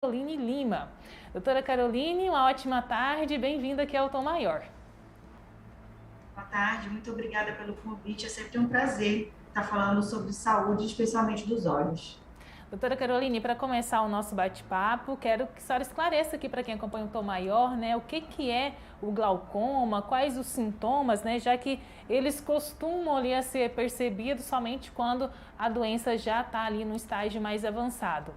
Caroline Lima. Doutora Caroline, uma ótima tarde, bem-vinda aqui ao Tom Maior. Boa tarde, muito obrigada pelo convite. É sempre um prazer estar falando sobre saúde, especialmente dos olhos. Doutora Caroline, para começar o nosso bate-papo, quero que a senhora esclareça aqui para quem acompanha o Tom Maior, né, o que é o glaucoma, quais os sintomas, né, já que eles costumam ali a ser percebidos somente quando a doença já está ali no estágio mais avançado.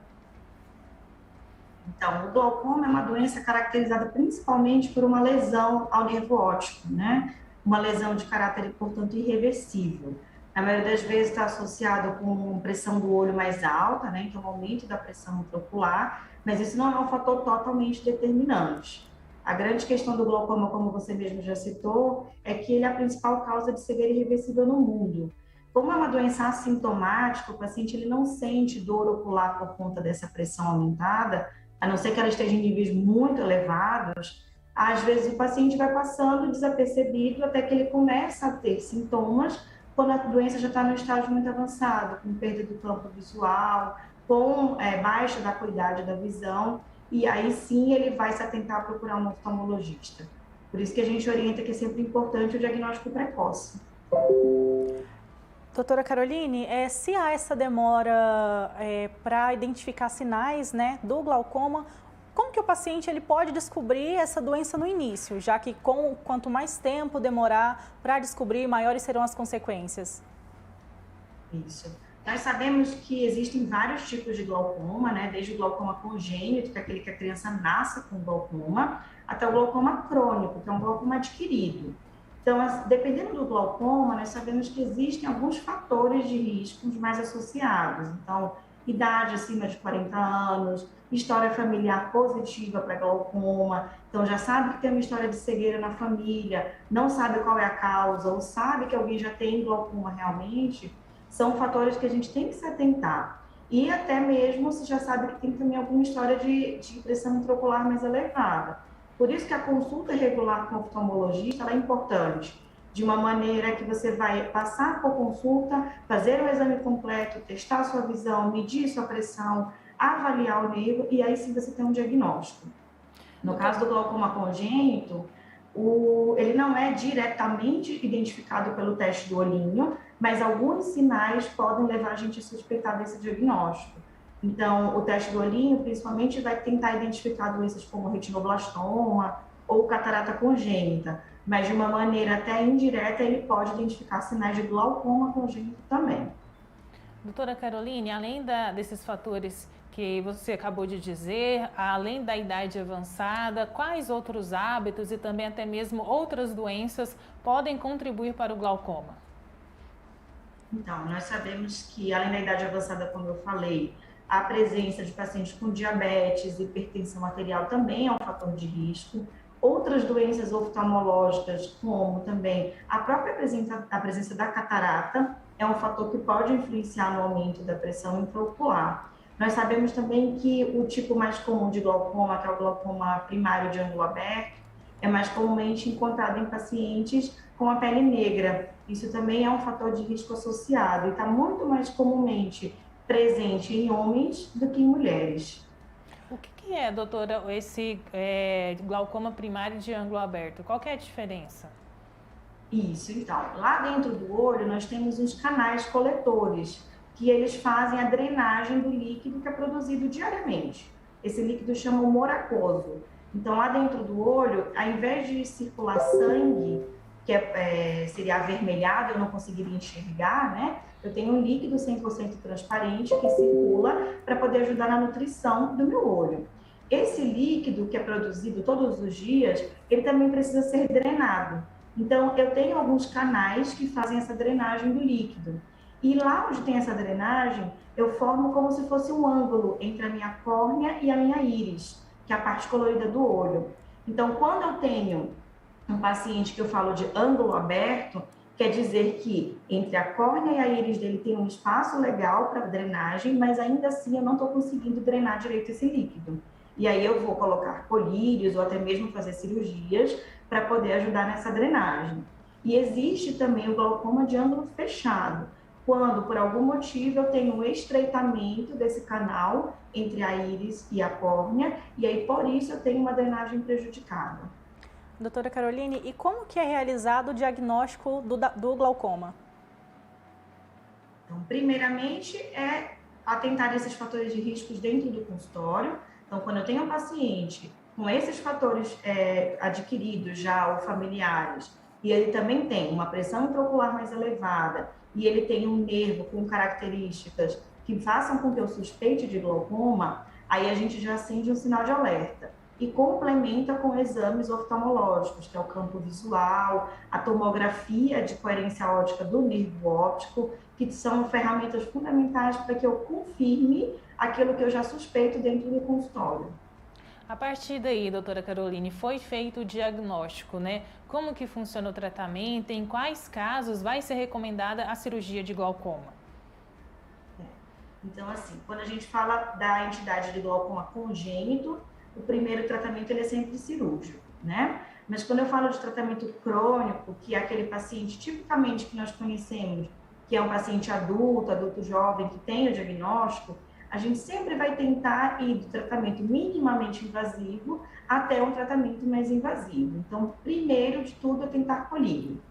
Então, o glaucoma é uma doença caracterizada principalmente por uma lesão ao nervo óptico, né? Uma lesão de caráter, portanto, irreversível. Na maioria das vezes está associado com pressão do olho mais alta, né? Então, aumento da pressão intraocular, mas isso não é um fator totalmente determinante. A grande questão do glaucoma, como você mesmo já citou, é que ele é a principal causa de cegueira irreversível no mundo. Como é uma doença assintomática, o paciente ele não sente dor ocular por conta dessa pressão aumentada, a não ser que ela esteja em níveis muito elevados, às vezes o paciente vai passando desapercebido até que ele começa a ter sintomas quando a doença já está no estágio muito avançado, com perda do campo visual, com baixa da qualidade da visão, e aí sim ele vai se atentar a procurar um oftalmologista. Por isso que a gente orienta que é sempre importante o diagnóstico precoce. Doutora Caroline, se há essa demora para identificar sinais, né, do glaucoma, como que o paciente ele pode descobrir essa doença no início, já que quanto mais tempo demorar para descobrir, maiores serão as consequências? Isso. Nós sabemos que existem vários tipos de glaucoma, né? Desde o glaucoma congênito, que é aquele que a criança nasce com glaucoma, até o glaucoma crônico, que é um glaucoma adquirido. Então, dependendo do glaucoma, nós sabemos que existem alguns fatores de riscos mais associados. Então, idade acima de 40 anos, história familiar positiva para glaucoma, então já sabe que tem uma história de cegueira na família, não sabe qual é a causa, ou sabe que alguém já tem glaucoma realmente, são fatores que a gente tem que se atentar. E até mesmo se já sabe que tem também alguma história de pressão intraocular mais elevada. Por isso que a consulta regular com o oftalmologista é importante, de uma maneira que você vai passar por consulta, fazer o exame completo, testar a sua visão, medir sua pressão, avaliar o nervo e aí sim você tem um diagnóstico. No caso do glaucoma congênito, ele não é diretamente identificado pelo teste do olhinho, mas alguns sinais podem levar a gente a suspeitar desse diagnóstico. Então, o teste do olhinho, principalmente, vai tentar identificar doenças como retinoblastoma ou catarata congênita, mas de uma maneira até indireta, ele pode identificar sinais de glaucoma congênito também. Doutora Caroline, além desses fatores que você acabou de dizer, além da idade avançada, quais outros hábitos e também até mesmo outras doenças podem contribuir para o glaucoma? Então, nós sabemos que, além da idade avançada, como eu falei, a presença de pacientes com diabetes, hipertensão arterial também é um fator de risco. Outras doenças oftalmológicas, como também a própria presença da catarata, é um fator que pode influenciar no aumento da pressão intraocular. Nós sabemos também que o tipo mais comum de glaucoma, que é o glaucoma primário de ângulo aberto, é mais comumente encontrado em pacientes com a pele negra. Isso também é um fator de risco associado e está muito mais comumente presente em homens do que em mulheres. O que é, doutora, esse glaucoma primário de ângulo aberto? Qual que é a diferença? Isso, então, lá dentro do olho nós temos uns canais coletores, que eles fazem a drenagem do líquido que é produzido diariamente. Esse líquido chama humor aquoso. Então, lá dentro do olho, ao invés de circular sangue, que seria avermelhado, eu não conseguiria enxergar, né? Eu tenho um líquido 100% transparente que circula para poder ajudar na nutrição do meu olho. Esse líquido que é produzido todos os dias, ele também precisa ser drenado. Então, eu tenho alguns canais que fazem essa drenagem do líquido. E lá onde tem essa drenagem, eu formo como se fosse um ângulo entre a minha córnea e a minha íris, que é a parte colorida do olho. Então, quando eu tenho um paciente que eu falo de ângulo aberto, quer dizer que entre a córnea e a íris dele tem um espaço legal para drenagem, mas ainda assim eu não estou conseguindo drenar direito esse líquido. E aí eu vou colocar colírios ou até mesmo fazer cirurgias para poder ajudar nessa drenagem. E existe também o glaucoma de ângulo fechado. quando, por algum motivo, eu tenho um estreitamento desse canal entre a íris e a córnea, e aí, por isso, eu tenho uma drenagem prejudicada. Doutora Caroline, e como que é realizado o diagnóstico do glaucoma? Então, primeiramente, é atentar esses fatores de riscos dentro do consultório. Então, quando eu tenho um paciente com esses fatores adquiridos já ou familiares, e ele também tem uma pressão intraocular mais elevada, e ele tem um nervo com características que façam com que eu suspeite de glaucoma, aí a gente já acende um sinal de alerta e complementa com exames oftalmológicos, que é o campo visual, a tomografia de coerência óptica do nervo óptico, que são ferramentas fundamentais para que eu confirme aquilo que eu já suspeito dentro do consultório. A partir daí, doutora Caroline, foi feito o diagnóstico, né? Como que funciona o tratamento, em quais casos vai ser recomendada a cirurgia de glaucoma? Então, assim, quando a gente fala da entidade de glaucoma congênito, o primeiro tratamento ele é sempre cirúrgico, né? Mas quando eu falo de tratamento crônico, que é aquele paciente tipicamente que nós conhecemos, que é um paciente adulto jovem, que tem o diagnóstico, a gente sempre vai tentar ir do tratamento minimamente invasivo até um tratamento mais invasivo. Então, primeiro de tudo é tentar colírio.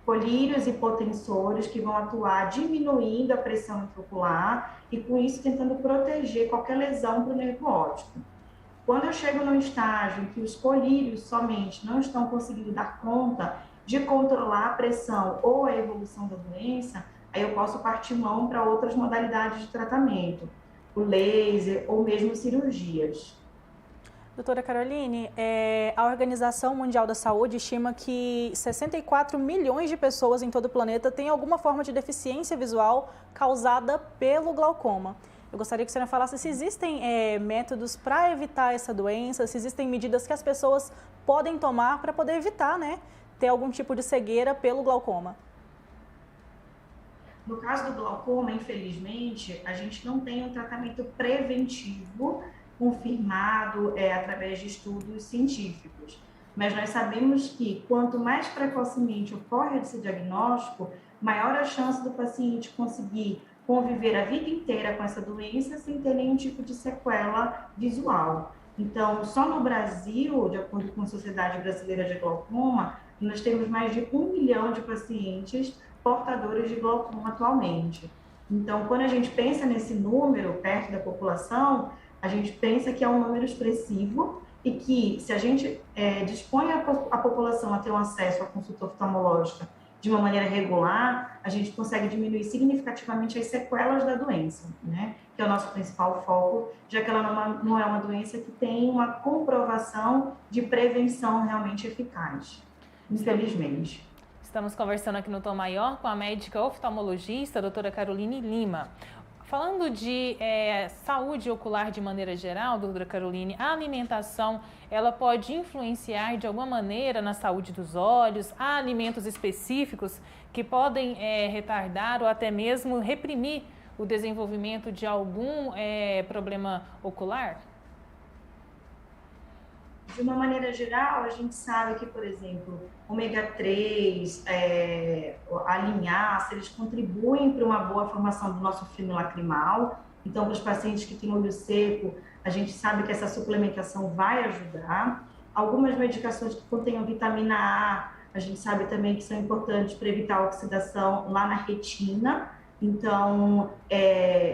Colírios hipotensores que vão atuar diminuindo a pressão intraocular e com isso tentando proteger qualquer lesão para o nervo óptico. Quando eu chego num estágio em que os colírios somente não estão conseguindo dar conta de controlar a pressão ou a evolução da doença, aí eu posso partir mão para outras modalidades de tratamento, o laser ou mesmo cirurgias. Doutora Caroline, a Organização Mundial da Saúde estima que 64 milhões de pessoas em todo o planeta têm alguma forma de deficiência visual causada pelo glaucoma. Eu gostaria que a senhora falasse se existem métodos para evitar essa doença, se existem medidas que as pessoas podem tomar para poder evitar, né, ter algum tipo de cegueira pelo glaucoma. No caso do glaucoma, infelizmente, a gente não tem um tratamento preventivo confirmado através de estudos científicos. Mas nós sabemos que quanto mais precocemente ocorre esse diagnóstico, maior a chance do paciente conseguir conviver a vida inteira com essa doença sem ter nenhum tipo de sequela visual. Então, só no Brasil, de acordo com a Sociedade Brasileira de Glaucoma, nós temos mais de 1 milhão de pacientes portadores de glaucoma atualmente. Então, quando a gente pensa nesse número perto da população, a gente pensa que é um número expressivo e que, se a gente dispõe a população a ter um acesso à consulta oftalmológica de uma maneira regular, a gente consegue diminuir significativamente as sequelas da doença, né? Que é o nosso principal foco, já que ela não é uma doença que tem uma comprovação de prevenção realmente eficaz, infelizmente. Estamos conversando aqui no Tom Maior com a médica oftalmologista, a doutora Caroline Lima. Falando de saúde ocular de maneira geral, doutora Caroline, a alimentação, ela pode influenciar de alguma maneira na saúde dos olhos? Há alimentos específicos que podem retardar ou até mesmo reprimir o desenvolvimento de algum problema ocular? De uma maneira geral, a gente sabe que, por exemplo, ômega 3, a linhaça, eles contribuem para uma boa formação do nosso fino lacrimal. Então, para os pacientes que têm olho seco, a gente sabe que essa suplementação vai ajudar. Algumas medicações que contenham vitamina A gente sabe também que são importantes para evitar a oxidação lá na retina. Então,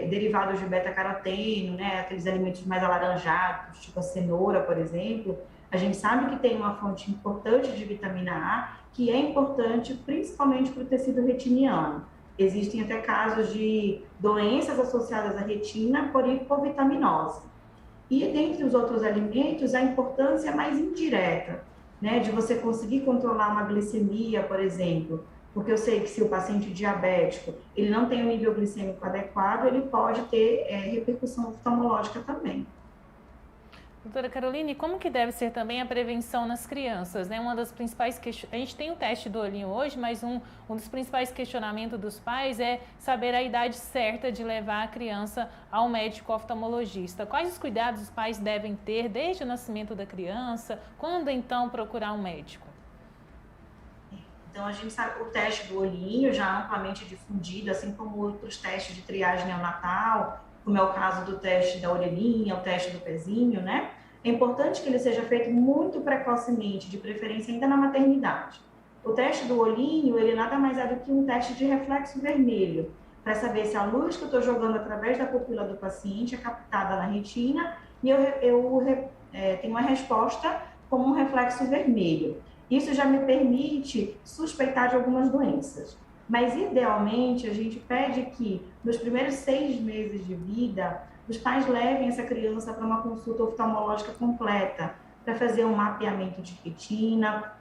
derivados de beta-caroteno, né, aqueles alimentos mais alaranjados, tipo a cenoura, por exemplo, a gente sabe que tem uma fonte importante de vitamina A, que é importante principalmente para o tecido retiniano. Existem até casos de doenças associadas à retina por hipovitaminose. E dentre os outros alimentos, a importância é mais indireta, né, de você conseguir controlar uma glicemia, por exemplo, porque eu sei que se o paciente diabético ele não tem um nível glicêmico adequado, ele pode ter repercussão oftalmológica também. Doutora Caroline, como que deve ser também a prevenção nas crianças, né? Uma das principais a gente tem o teste do olhinho hoje, mas um dos principais questionamentos dos pais é saber a idade certa de levar a criança ao médico oftalmologista. Quais os cuidados os pais devem ter desde o nascimento da criança? Quando então procurar um médico? Então, a gente sabe o teste do olhinho, já amplamente difundido, assim como outros testes de triagem neonatal, como é o caso do teste da orelhinha, o teste do pezinho, né? É importante que ele seja feito muito precocemente, de preferência ainda na maternidade. O teste do olhinho, ele nada mais é do que um teste de reflexo vermelho, para saber se a luz que eu estou jogando através da pupila do paciente é captada na retina e tenho uma resposta como um reflexo vermelho. Isso já me permite suspeitar de algumas doenças. Mas, idealmente, a gente pede que, nos primeiros 6 meses de vida, os pais levem essa criança para uma consulta oftalmológica completa, para fazer um mapeamento de retina,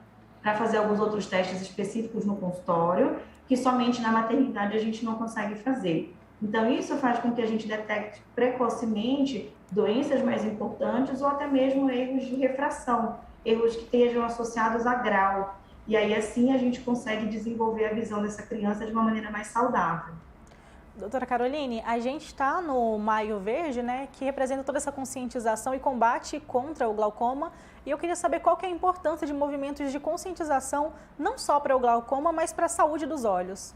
para fazer alguns outros testes específicos no consultório, que somente na maternidade a gente não consegue fazer. Então, isso faz com que a gente detecte precocemente doenças mais importantes ou até mesmo erros de refração, erros que estejam associados a grau. E aí, assim, a gente consegue desenvolver a visão dessa criança de uma maneira mais saudável. Doutora Caroline, a gente está no Maio Verde, né, que representa toda essa conscientização e combate contra o glaucoma. E eu queria saber qual que é a importância de movimentos de conscientização, não só para o glaucoma, mas para a saúde dos olhos.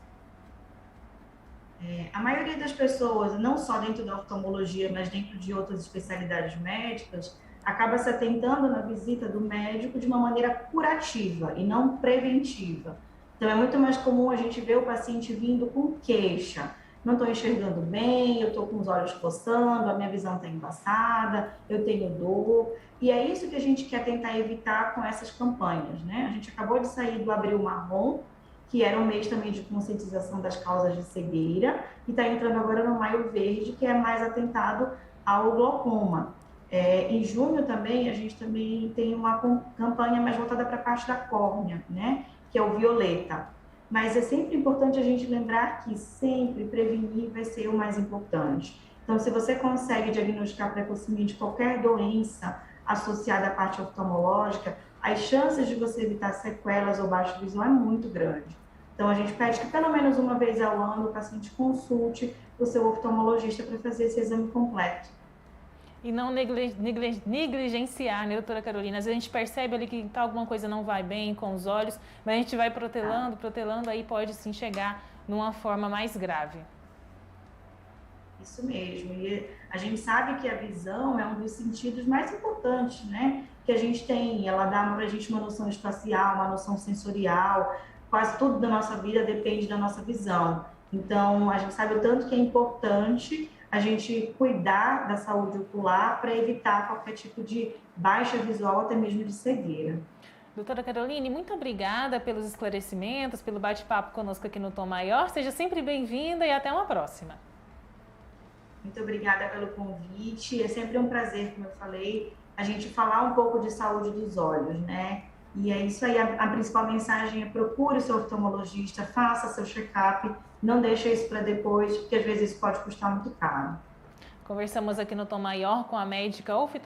A maioria das pessoas, não só dentro da oftalmologia, mas dentro de outras especialidades médicas, acaba se atentando na visita do médico de uma maneira curativa e não preventiva. Então, é muito mais comum a gente ver o paciente vindo com queixa. Não estou enxergando bem, eu estou com os olhos coçando, a minha visão está embaçada, eu tenho dor. E é isso que a gente quer tentar evitar com essas campanhas, né? A gente acabou de sair do Abril Marrom, que era um mês também de conscientização das causas de cegueira, e está entrando agora no Maio Verde, que é mais atentado ao glaucoma. Em junho também, a gente também tem uma campanha mais voltada para a parte da córnea, né? Que é o violeta. Mas é sempre importante a gente lembrar que sempre prevenir vai ser o mais importante. Então, se você consegue diagnosticar precocemente qualquer doença associada à parte oftalmológica, as chances de você evitar sequelas ou baixa visão é muito grande. Então, a gente pede que pelo menos uma vez ao ano o paciente consulte o seu oftalmologista para fazer esse exame completo. E não negligenciar, né, doutora Carolina? Às vezes a gente percebe ali que alguma coisa não vai bem com os olhos, mas a gente vai protelando, aí pode sim chegar numa forma mais grave. Isso mesmo. E a gente sabe que a visão é um dos sentidos mais importantes, né? Que a gente tem. Ela dá para a gente uma noção espacial, uma noção sensorial. Quase tudo da nossa vida depende da nossa visão. Então, a gente sabe o tanto que é importante a gente cuidar da saúde ocular para evitar qualquer tipo de baixa visual, até mesmo de cegueira. Doutora Caroline, muito obrigada pelos esclarecimentos, pelo bate-papo conosco aqui no Tom Maior. Seja sempre bem-vinda e até uma próxima. Muito obrigada pelo convite. É sempre um prazer, como eu falei, a gente falar um pouco de saúde dos olhos, né? E é isso aí, a principal mensagem é procure o seu oftalmologista, faça seu check-up, não deixe isso para depois, porque às vezes isso pode custar muito caro. Conversamos aqui no Tom Maior com a médica oftalmologista